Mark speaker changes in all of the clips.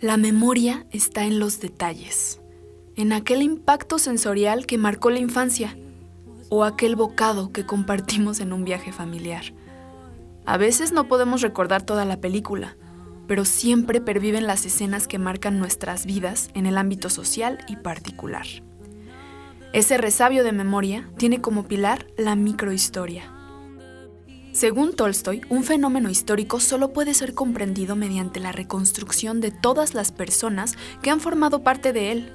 Speaker 1: La memoria está en los detalles, en aquel impacto sensorial que marcó la infancia o aquel bocado que compartimos en un viaje familiar. A veces no podemos recordar toda la película, pero siempre perviven las escenas que marcan nuestras vidas en el ámbito social y particular. Ese resabio de memoria tiene como pilar la microhistoria. Según Tolstoy, un fenómeno histórico solo puede ser comprendido mediante la reconstrucción de todas las personas que han formado parte de él.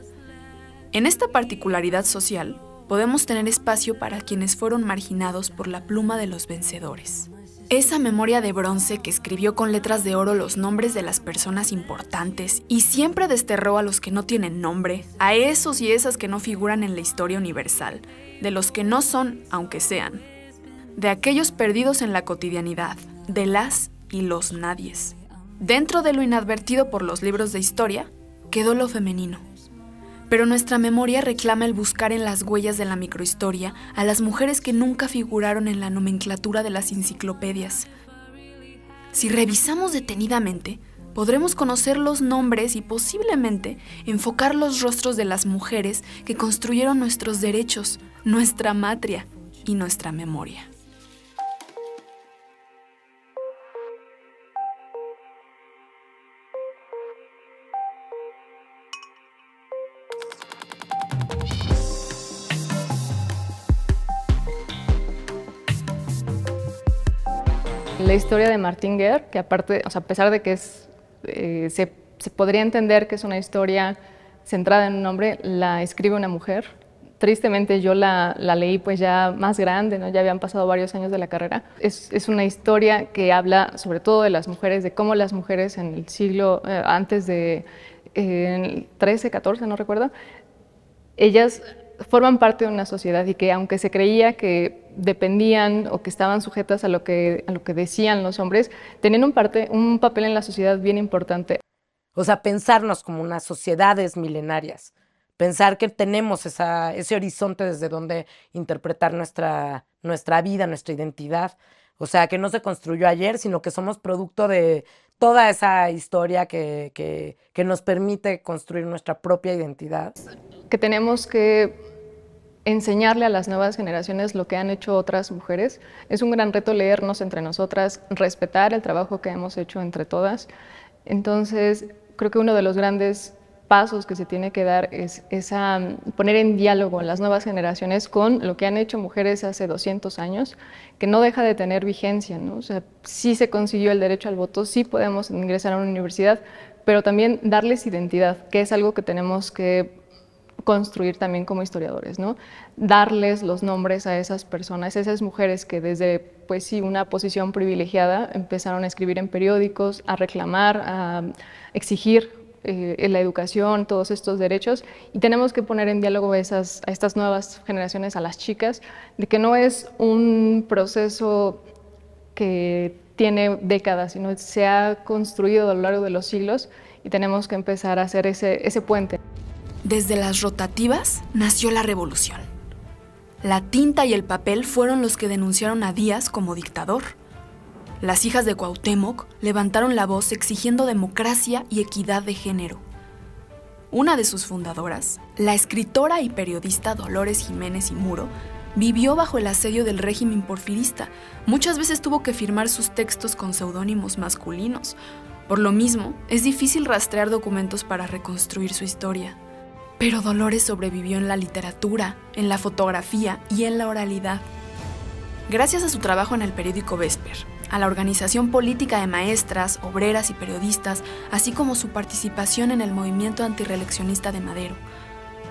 Speaker 1: En esta particularidad social, podemos tener espacio para quienes fueron marginados por la pluma de los vencedores. Esa memoria de bronce que escribió con letras de oro los nombres de las personas importantes y siempre desterró a los que no tienen nombre, a esos y esas que no figuran en la historia universal, de los que no son, aunque sean, de aquellos perdidos en la cotidianidad, de las y los nadies. Dentro de lo inadvertido por los libros de historia, quedó lo femenino. Pero nuestra memoria reclama el buscar en las huellas de la microhistoria a las mujeres que nunca figuraron en la nomenclatura de las enciclopedias. Si revisamos detenidamente, podremos conocer los nombres y posiblemente enfocar los rostros de las mujeres que construyeron nuestros derechos, nuestra matria y nuestra memoria.
Speaker 2: La historia de Martin Guerre, que aparte, a pesar de que se podría entender que es una historia centrada en un hombre, la escribe una mujer. Tristemente yo la leí pues ya más grande, ¿no? Ya habían pasado varios años de la carrera. Es una historia que habla sobre todo de las mujeres, de cómo las mujeres en el siglo, antes de 13, 14, no recuerdo, ellas forman parte de una sociedad y que aunque se creía que dependían o que estaban sujetas a lo que decían los hombres, tenían un papel en la sociedad bien importante.
Speaker 3: O sea, pensarnos como unas sociedades milenarias, pensar que tenemos ese horizonte desde donde interpretar nuestra vida, nuestra identidad. O sea, que no se construyó ayer, sino que somos producto de toda esa historia que nos permite construir nuestra propia identidad.
Speaker 2: Que tenemos que enseñarle a las nuevas generaciones lo que han hecho otras mujeres. Es un gran reto leernos entre nosotras, respetar el trabajo que hemos hecho entre todas. Entonces, creo que uno de los grandes pasos que se tiene que dar es poner en diálogo a las nuevas generaciones con lo que han hecho mujeres hace 200 años, que no deja de tener vigencia, ¿no? O sea, sí se consiguió el derecho al voto, sí podemos ingresar a una universidad, pero también darles identidad, que es algo que tenemos que construir también como historiadores, ¿no? Darles los nombres a esas personas, esas mujeres que desde, pues sí, una posición privilegiada empezaron a escribir en periódicos, a reclamar, a exigir en la educación, todos estos derechos, y tenemos que poner en diálogo a estas nuevas generaciones, a las chicas, de que no es un proceso que tiene décadas, sino se ha construido a lo largo de los siglos y tenemos que empezar a hacer ese puente.
Speaker 1: Desde las rotativas nació la revolución. La tinta y el papel fueron los que denunciaron a Díaz como dictador. Las hijas de Cuauhtémoc levantaron la voz exigiendo democracia y equidad de género. Una de sus fundadoras, la escritora y periodista Dolores Jiménez y Muro, vivió bajo el asedio del régimen porfirista. Muchas veces tuvo que firmar sus textos con seudónimos masculinos. Por lo mismo, es difícil rastrear documentos para reconstruir su historia. Pero Dolores sobrevivió en la literatura, en la fotografía y en la oralidad. Gracias a su trabajo en el periódico Vesper, a la organización política de maestras, obreras y periodistas, así como su participación en el movimiento antirreeleccionista de Madero,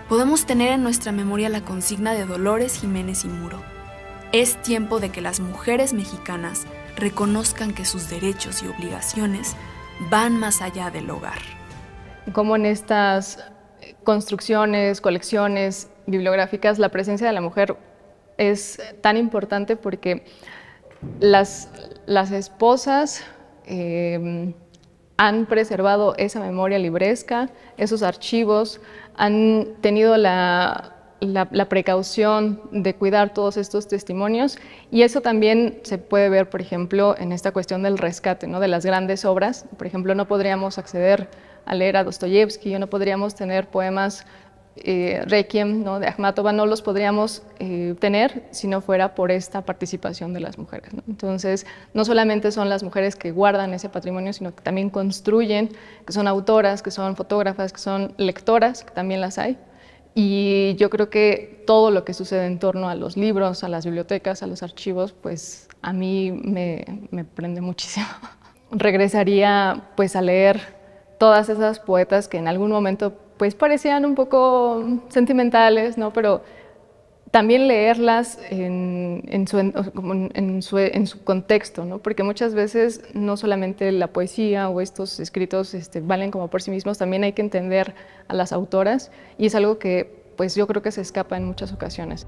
Speaker 1: podemos tener en nuestra memoria la consigna de Dolores Jiménez y Muro. Es tiempo de que las mujeres mexicanas reconozcan que sus derechos y obligaciones van más allá del hogar.
Speaker 2: Como en estas construcciones, colecciones bibliográficas, la presencia de la mujer es tan importante porque las esposas han preservado esa memoria libresca, esos archivos, han tenido la precaución de cuidar todos estos testimonios, y eso también se puede ver, por ejemplo, en esta cuestión del rescate, ¿no? De las grandes obras. Por ejemplo, no podríamos acceder a leer a Dostoyevsky, o no podríamos tener poemas Requiem, ¿no?, de Akhmatova, no los podríamos tener si no fuera por esta participación de las mujeres, ¿no? Entonces, no solamente son las mujeres que guardan ese patrimonio, sino que también construyen, que son autoras, que son fotógrafas, que son lectoras, que también las hay. Y yo creo que todo lo que sucede en torno a los libros, a las bibliotecas, a los archivos, pues a mí me prende muchísimo. Regresaría pues a leer todas esas poetas que en algún momento pues parecían un poco sentimentales, ¿no? Pero también leerlas en su contexto, ¿no? Porque muchas veces no solamente la poesía o estos escritos valen como por sí mismos, también hay que entender a las autoras, y es algo que pues yo creo que se escapa en muchas ocasiones.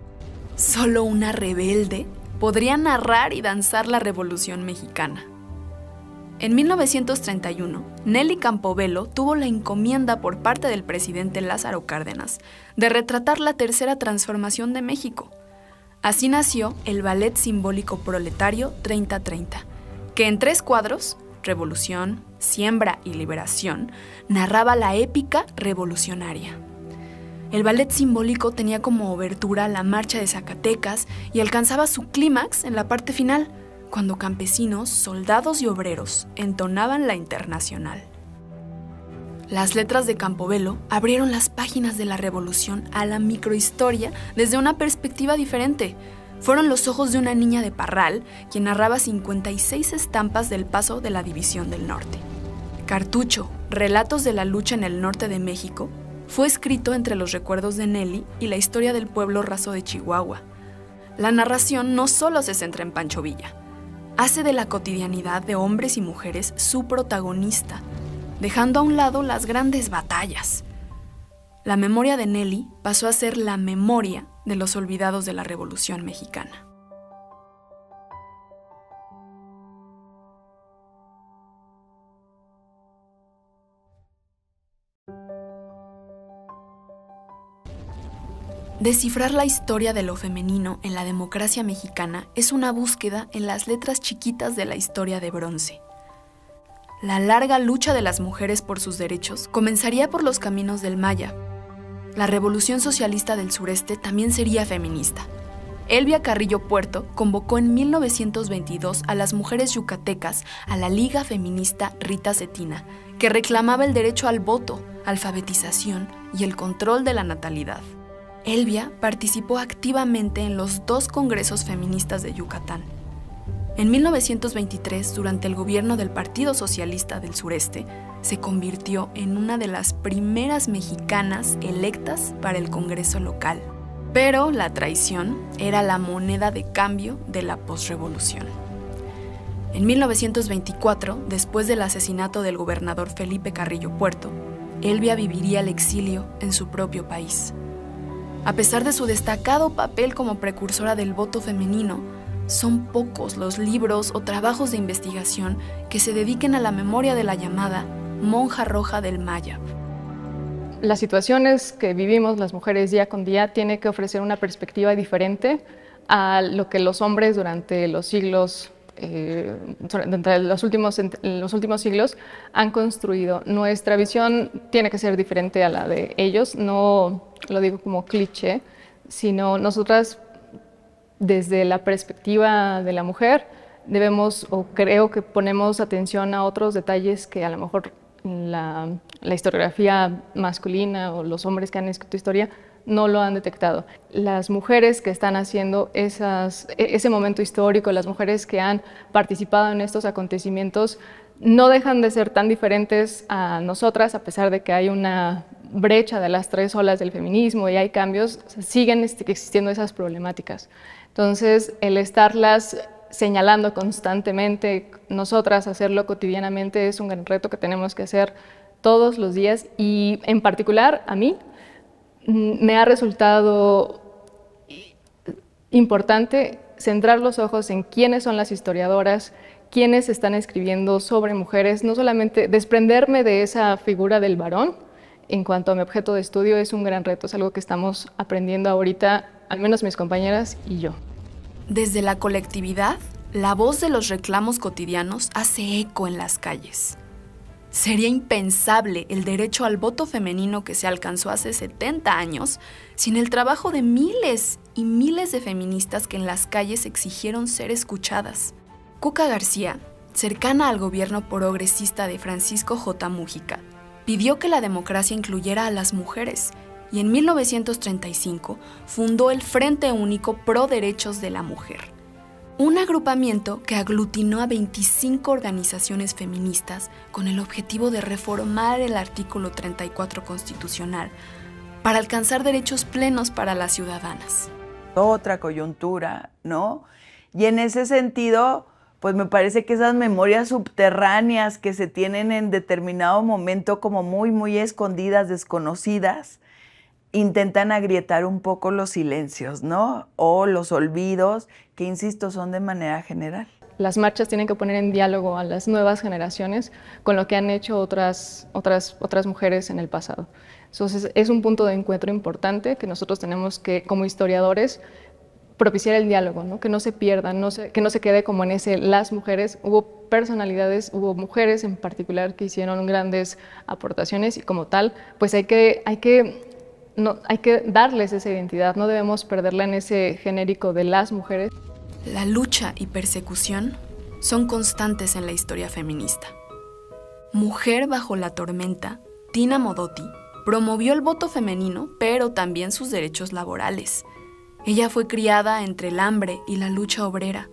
Speaker 1: Solo una rebelde podría narrar y danzar la Revolución Mexicana. En 1931, Nelly Campobello tuvo la encomienda por parte del presidente Lázaro Cárdenas de retratar la tercera transformación de México. Así nació el Ballet Simbólico Proletario 3030, que en 3 cuadros, Revolución, Siembra y Liberación, narraba la épica revolucionaria. El ballet simbólico tenía como obertura la marcha de Zacatecas y alcanzaba su clímax en la parte final, cuando campesinos, soldados y obreros entonaban la Internacional. Las letras de Campobello abrieron las páginas de la revolución a la microhistoria desde una perspectiva diferente. Fueron los ojos de una niña de Parral quien narraba 56 estampas del paso de la División del Norte. Cartucho, Relatos de la lucha en el norte de México, fue escrito entre los recuerdos de Nelly y la historia del pueblo raso de Chihuahua. La narración no solo se centra en Pancho Villa, hace de la cotidianidad de hombres y mujeres su protagonista, dejando a un lado las grandes batallas. La memoria de Nelly pasó a ser la memoria de los olvidados de la Revolución Mexicana. Descifrar la historia de lo femenino en la democracia mexicana es una búsqueda en las letras chiquitas de la historia de bronce. La larga lucha de las mujeres por sus derechos comenzaría por los caminos del Maya. La Revolución Socialista del Sureste también sería feminista. Elvia Carrillo Puerto convocó en 1922 a las mujeres yucatecas a la Liga Feminista Rita Cetina, que reclamaba el derecho al voto, alfabetización y el control de la natalidad. Elvia participó activamente en los 2 congresos feministas de Yucatán. En 1923, durante el gobierno del Partido Socialista del Sureste, se convirtió en una de las primeras mexicanas electas para el Congreso local. Pero la traición era la moneda de cambio de la posrevolución. En 1924, después del asesinato del gobernador Felipe Carrillo Puerto, Elvia viviría el exilio en su propio país. A pesar de su destacado papel como precursora del voto femenino, son pocos los libros o trabajos de investigación que se dediquen a la memoria de la llamada monja roja del Maya.
Speaker 2: Las situaciones que vivimos las mujeres día con día tienen que ofrecer una perspectiva diferente a lo que los hombres durante los siglos, durante los últimos siglos han construido. Nuestra visión tiene que ser diferente a la de ellos, no lo digo como cliché, sino nosotras desde la perspectiva de la mujer debemos, o creo que ponemos atención a otros detalles que a lo mejor la historiografía masculina o los hombres que han escrito historia no lo han detectado. Las mujeres que están haciendo ese momento histórico, las mujeres que han participado en estos acontecimientos, no dejan de ser tan diferentes a nosotras, a pesar de que hay una brecha de las 3 olas del feminismo y hay cambios, siguen existiendo esas problemáticas. Entonces, el estarlas señalando constantemente, nosotras hacerlo cotidianamente, es un gran reto que tenemos que hacer todos los días, y en particular a mí me ha resultado importante centrar los ojos en quiénes son las historiadoras, quiénes están escribiendo sobre mujeres, no solamente desprenderme de esa figura del varón. En cuanto a mi objeto de estudio, es un gran reto, es algo que estamos aprendiendo ahorita, al menos mis compañeras y yo.
Speaker 1: Desde la colectividad, la voz de los reclamos cotidianos hace eco en las calles. Sería impensable el derecho al voto femenino que se alcanzó hace 70 años sin el trabajo de miles y miles de feministas que en las calles exigieron ser escuchadas. Cuca García, cercana al gobierno progresista de Francisco J. Múgica, pidió que la democracia incluyera a las mujeres y en 1935 fundó el Frente Único Pro Derechos de la Mujer, un agrupamiento que aglutinó a 25 organizaciones feministas con el objetivo de reformar el artículo 34 constitucional para alcanzar derechos plenos para las ciudadanas.
Speaker 4: Otra coyuntura, ¿no? Y en ese sentido, pues me parece que esas memorias subterráneas que se tienen en determinado momento como muy escondidas, desconocidas, intentan agrietar un poco los silencios, ¿no? O los olvidos, que insisto, son de manera general.
Speaker 2: Las marchas tienen que poner en diálogo a las nuevas generaciones con lo que han hecho otras mujeres en el pasado. Entonces, es un punto de encuentro importante que nosotros tenemos que, como historiadores, propiciar el diálogo, ¿no? Que no se pierda, que no se quede como en ese las mujeres. Hubo personalidades, hubo mujeres en particular que hicieron grandes aportaciones y como tal, pues hay que darles esa identidad, no debemos perderla en ese genérico de las mujeres.
Speaker 1: La lucha y persecución son constantes en la historia feminista. Mujer bajo la tormenta, Tina Modotti, promovió el voto femenino, pero también sus derechos laborales. Ella fue criada entre el hambre y la lucha obrera.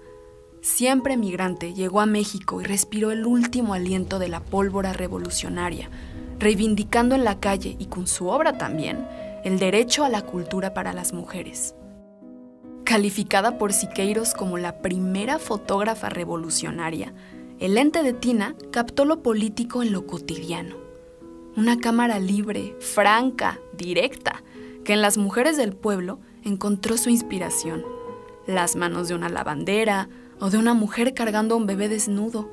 Speaker 1: Siempre migrante, llegó a México y respiró el último aliento de la pólvora revolucionaria, reivindicando en la calle y con su obra también el derecho a la cultura para las mujeres. Calificada por Siqueiros como la primera fotógrafa revolucionaria, el lente de Tina captó lo político en lo cotidiano. Una cámara libre, franca, directa, que en las mujeres del pueblo encontró su inspiración. Las manos de una lavandera o de una mujer cargando a un bebé desnudo.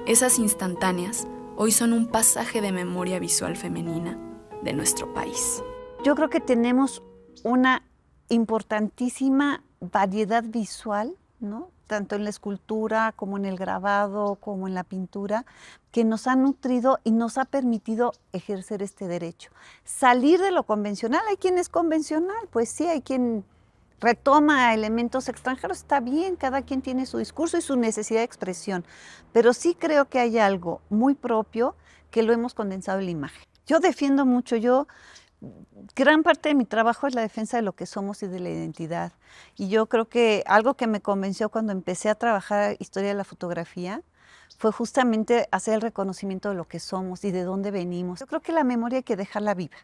Speaker 1: Esas instantáneas hoy son un pasaje de memoria visual femenina de nuestro país.
Speaker 5: Yo creo que tenemos una importantísima variedad visual, ¿no? Tanto en la escultura como en el grabado, como en la pintura, que nos ha nutrido y nos ha permitido ejercer este derecho. Salir de lo convencional, hay quien es convencional, pues sí, hay quien retoma elementos extranjeros, está bien, cada quien tiene su discurso y su necesidad de expresión, pero sí creo que hay algo muy propio que lo hemos condensado en la imagen. Yo defiendo mucho, gran parte de mi trabajo es la defensa de lo que somos y de la identidad. Y yo creo que algo que me convenció cuando empecé a trabajar historia de la fotografía fue justamente hacer el reconocimiento de lo que somos y de dónde venimos. Yo creo que la memoria hay que dejarla viva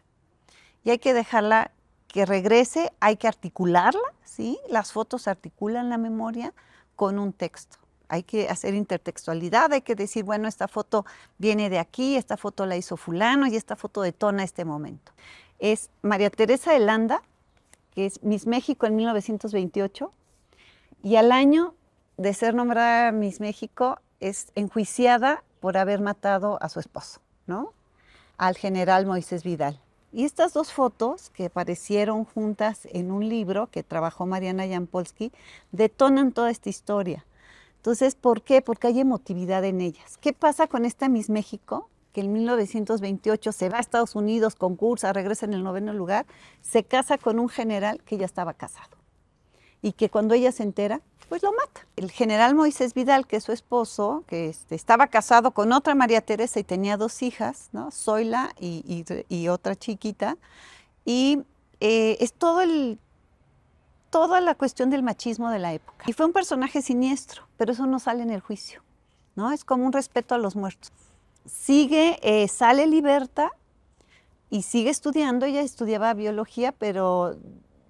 Speaker 5: y hay que dejarla que regrese, hay que articularla, ¿sí? Las fotos articulan la memoria con un texto. Hay que hacer intertextualidad, hay que decir, bueno, esta foto viene de aquí, esta foto la hizo fulano y esta foto detona este momento. Es María Teresa de Landa, que es Miss México en 1928, y al año de ser nombrada Miss México es enjuiciada por haber matado a su esposo, ¿no? Al general Moisés Vidal. Y estas dos fotos que aparecieron juntas en un libro que trabajó Mariana Jampolsky detonan toda esta historia. Entonces, ¿por qué? Porque hay emotividad en ellas. ¿Qué pasa con esta Miss México? Que en 1928 se va a Estados Unidos, concursa, regresa en el 9º lugar, se casa con un general que ya estaba casado. Y que cuando ella se entera, pues lo mata. El general Moisés Vidal, que es su esposo, que estaba casado con otra María Teresa y tenía 2 hijas, ¿no? Zoila y otra chiquita. Y es toda la cuestión del machismo de la época. Y fue un personaje siniestro, pero eso no sale en el juicio, ¿no? Es como un respeto a los muertos. Sale liberta y sigue estudiando. Ella estudiaba biología, pero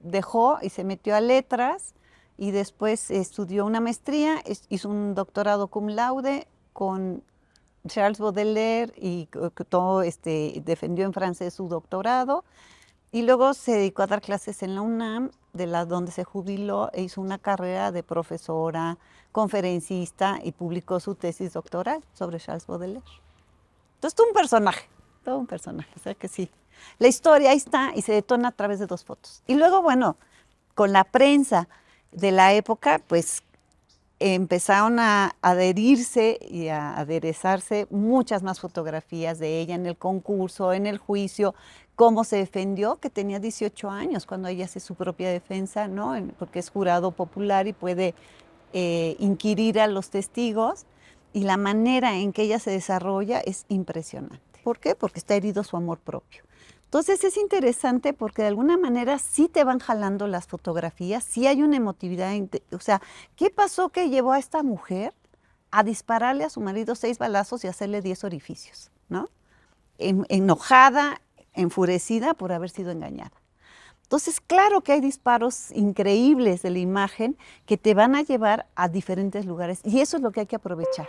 Speaker 5: dejó y se metió a letras y después estudió una maestría, hizo un doctorado cum laude con Charles Baudelaire y todo, defendió en francés su doctorado y luego se dedicó a dar clases en la UNAM, donde se jubiló e hizo una carrera de profesora, conferencista y publicó su tesis doctoral sobre Charles Baudelaire. Entonces, todo un personaje, o sea que sí. La historia ahí está y se detona a través de 2 fotos. Y luego, bueno, con la prensa de la época, pues empezaron a adherirse y a aderezarse muchas más fotografías de ella en el concurso, en el juicio, cómo se defendió, que tenía 18 años cuando ella hace su propia defensa, ¿no? Porque es jurado popular y puede inquirir a los testigos, y la manera en que ella se desarrolla es impresionante. ¿Por qué? Porque está herido su amor propio. Entonces es interesante porque de alguna manera sí te van jalando las fotografías, sí hay una emotividad, o sea, ¿qué pasó que llevó a esta mujer a dispararle a su marido 6 balazos y hacerle 10 orificios, ¿no? Enojada, enfurecida por haber sido engañada. Entonces, claro que hay disparos increíbles de la imagen que te van a llevar a diferentes lugares y eso es lo que hay que aprovechar.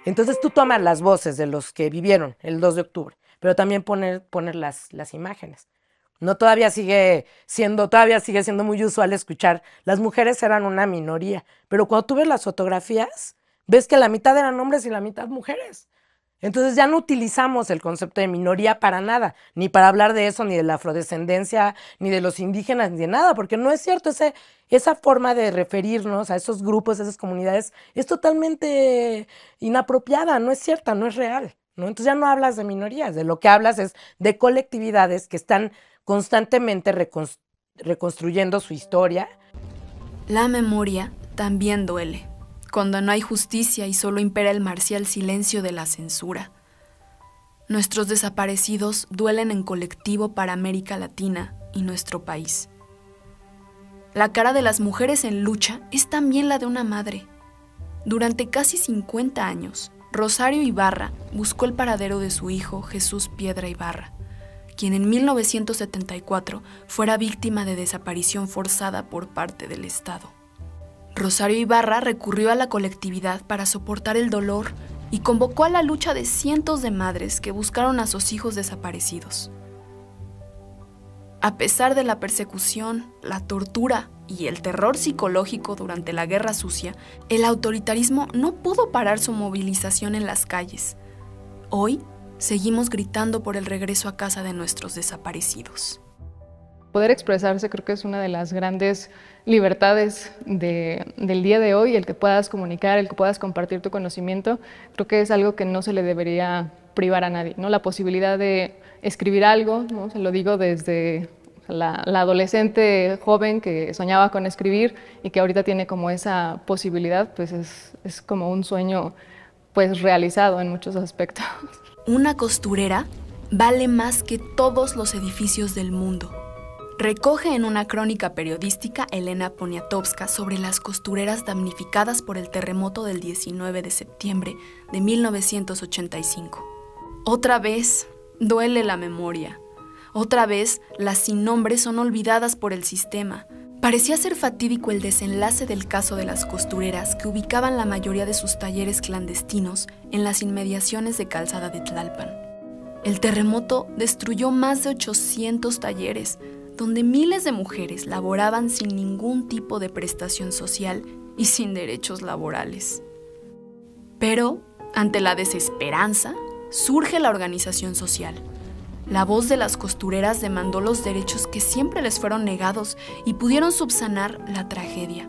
Speaker 3: Entonces tú tomas las voces de los que vivieron el 2 de octubre, pero también poner las imágenes. No, todavía sigue siendo muy usual escuchar, las mujeres eran una minoría, pero cuando tú ves las fotografías, ves que la mitad eran hombres y la mitad mujeres. Entonces ya no utilizamos el concepto de minoría para nada, ni para hablar de eso, ni de la afrodescendencia, ni de los indígenas, ni de nada, porque no es cierto, esa forma de referirnos a esos grupos, a esas comunidades, es totalmente inapropiada, no es cierta, no es real, ¿no? Entonces ya no hablas de minorías, de lo que hablas es de colectividades que están constantemente reconstruyendo su historia.
Speaker 1: La memoria también duele, cuando no hay justicia y solo impera el marcial silencio de la censura. Nuestros desaparecidos duelen en colectivo para América Latina y nuestro país. La cara de las mujeres en lucha es también la de una madre. Durante casi 50 años, Rosario Ibarra buscó el paradero de su hijo Jesús Piedra Ibarra, quien en 1974 fuera víctima de desaparición forzada por parte del Estado. Rosario Ibarra recurrió a la colectividad para soportar el dolor y convocó a la lucha de cientos de madres que buscaron a sus hijos desaparecidos. A pesar de la persecución, la tortura y el terror psicológico durante la Guerra Sucia, el autoritarismo no pudo parar su movilización en las calles. Hoy, seguimos gritando por el regreso a casa de nuestros desaparecidos.
Speaker 2: Poder expresarse creo que es una de las grandes libertades del día de hoy, el que puedas comunicar, el que puedas compartir tu conocimiento, creo que es algo que no se le debería privar a nadie, ¿no? La posibilidad de escribir algo, ¿no? Se lo digo desde la adolescente joven que soñaba con escribir y que ahorita tiene como esa posibilidad, pues es como un sueño pues realizado en muchos aspectos.
Speaker 1: Una costurera vale más que todos los edificios del mundo. Recoge en una crónica periodística Elena Poniatowska sobre las costureras damnificadas por el terremoto del 19 de septiembre de 1985. Otra vez duele la memoria. Otra vez las sin nombre son olvidadas por el sistema. Parecía ser fatídico el desenlace del caso de las costureras que ubicaban la mayoría de sus talleres clandestinos en las inmediaciones de Calzada de Tlalpan. El terremoto destruyó más de 800 talleres, donde miles de mujeres laboraban sin ningún tipo de prestación social y sin derechos laborales. Pero, ante la desesperanza, surge la organización social. La voz de las costureras demandó los derechos que siempre les fueron negados y pudieron subsanar la tragedia.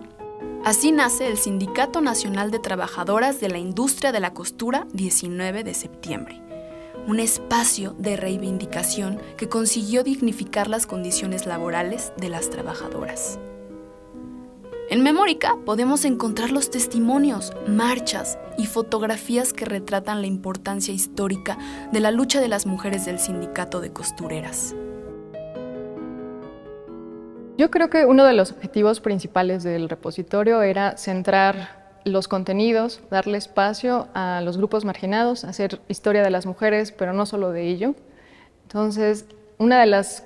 Speaker 1: Así nace el Sindicato Nacional de Trabajadoras de la Industria de la Costura 19 de septiembre. Un espacio de reivindicación que consiguió dignificar las condiciones laborales de las trabajadoras. En Memórica podemos encontrar los testimonios, marchas y fotografías que retratan la importancia histórica de la lucha de las mujeres del Sindicato de Costureras.
Speaker 2: Yo creo que uno de los objetivos principales del repositorio era centrar los contenidos, darle espacio a los grupos marginados, hacer historia de las mujeres, pero no solo de ello. Entonces, una de las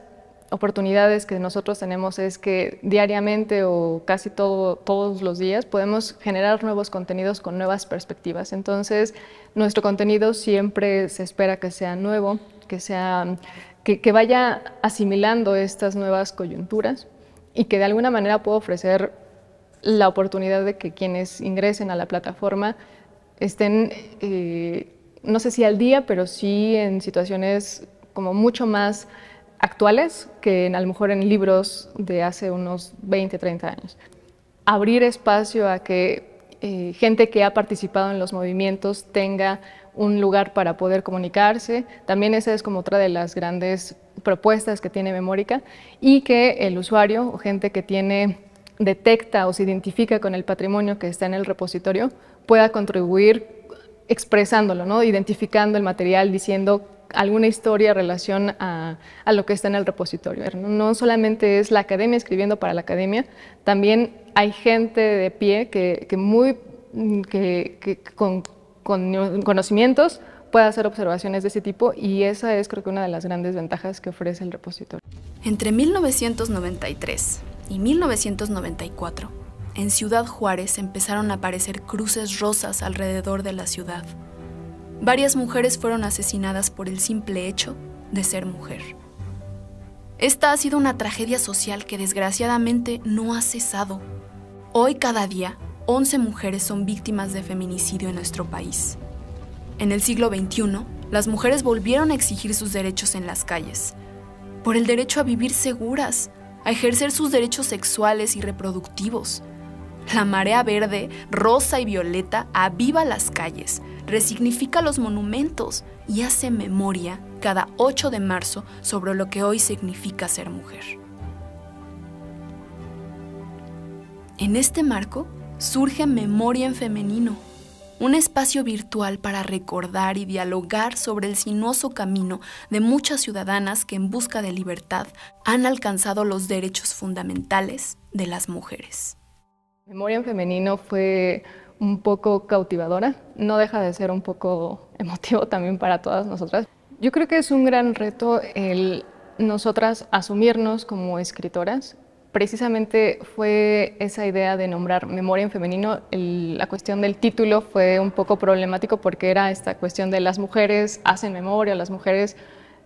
Speaker 2: oportunidades que nosotros tenemos es que diariamente o casi todos los días podemos generar nuevos contenidos con nuevas perspectivas. Entonces, nuestro contenido siempre se espera que sea nuevo, que vaya asimilando estas nuevas coyunturas y que de alguna manera pueda ofrecer la oportunidad de que quienes ingresen a la plataforma estén, no sé si al día, pero sí en situaciones como mucho más actuales que a lo mejor en libros de hace unos 20, 30 años. Abrir espacio a que gente que ha participado en los movimientos tenga un lugar para poder comunicarse. También esa es como otra de las grandes propuestas que tiene Memórica, y que el usuario o gente que detecta o se identifica con el patrimonio que está en el repositorio pueda contribuir expresándolo, ¿no? Identificando el material, diciendo alguna historia en relación a lo que está en el repositorio. No solamente es la academia escribiendo para la academia, también hay gente de pie que con conocimientos puede hacer observaciones de ese tipo, y esa es, creo que, una de las grandes ventajas que ofrece el repositorio.
Speaker 1: Entre 1993 y 1994, en Ciudad Juárez empezaron a aparecer cruces rosas alrededor de la ciudad. Varias mujeres fueron asesinadas por el simple hecho de ser mujer. Esta ha sido una tragedia social que desgraciadamente no ha cesado. Hoy, cada día, 11 mujeres son víctimas de feminicidio en nuestro país. En el siglo XXI, las mujeres volvieron a exigir sus derechos en las calles, por el derecho a vivir seguras, a ejercer sus derechos sexuales y reproductivos. La marea verde, rosa y violeta aviva las calles, resignifica los monumentos y hace memoria cada 8 de marzo sobre lo que hoy significa ser mujer. En este marco surge Memoria en Femenino, un espacio virtual para recordar y dialogar sobre el sinuoso camino de muchas ciudadanas que en busca de libertad han alcanzado los derechos fundamentales de las mujeres.
Speaker 2: Memoria en Femenino fue un poco cautivadora, no deja de ser un poco emotivo también para todas nosotras. Yo creo que es un gran reto el nosotras asumirnos como escritoras. Precisamente fue esa idea de nombrar Memoria en Femenino. La cuestión del título fue un poco problemático porque era esta cuestión de las mujeres hacen memoria, las mujeres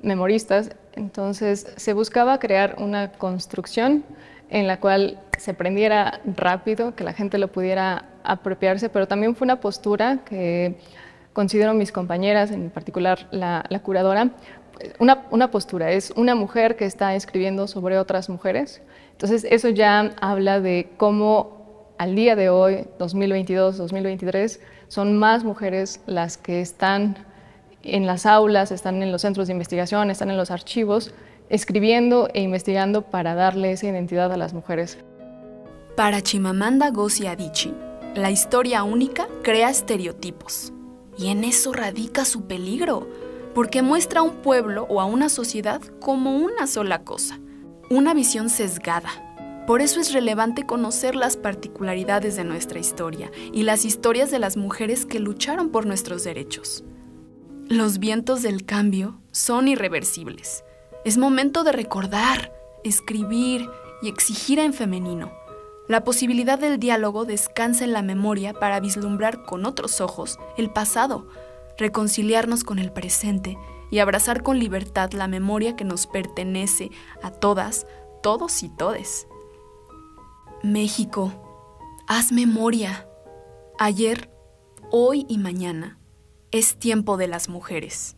Speaker 2: memoristas. Entonces se buscaba crear una construcción en la cual se aprendiera rápido, que la gente lo pudiera apropiarse, pero también fue una postura que considero mis compañeras, en particular la curadora, una postura, es una mujer que está escribiendo sobre otras mujeres. Entonces eso ya habla de cómo al día de hoy, 2022, 2023, son más mujeres las que están en las aulas, están en los centros de investigación, están en los archivos, escribiendo e investigando para darle esa identidad a las mujeres.
Speaker 1: Para Chimamanda Ngozi Adichie, la historia única crea estereotipos, y en eso radica su peligro, porque muestra a un pueblo o a una sociedad como una sola cosa, una visión sesgada. Por eso es relevante conocer las particularidades de nuestra historia y las historias de las mujeres que lucharon por nuestros derechos. Los vientos del cambio son irreversibles. Es momento de recordar, escribir y exigir en femenino. La posibilidad del diálogo descansa en la memoria para vislumbrar con otros ojos el pasado, reconciliarnos con el presente y abrazar con libertad la memoria que nos pertenece a todas, todos y todes. México, haz memoria. Ayer, hoy y mañana es tiempo de las mujeres.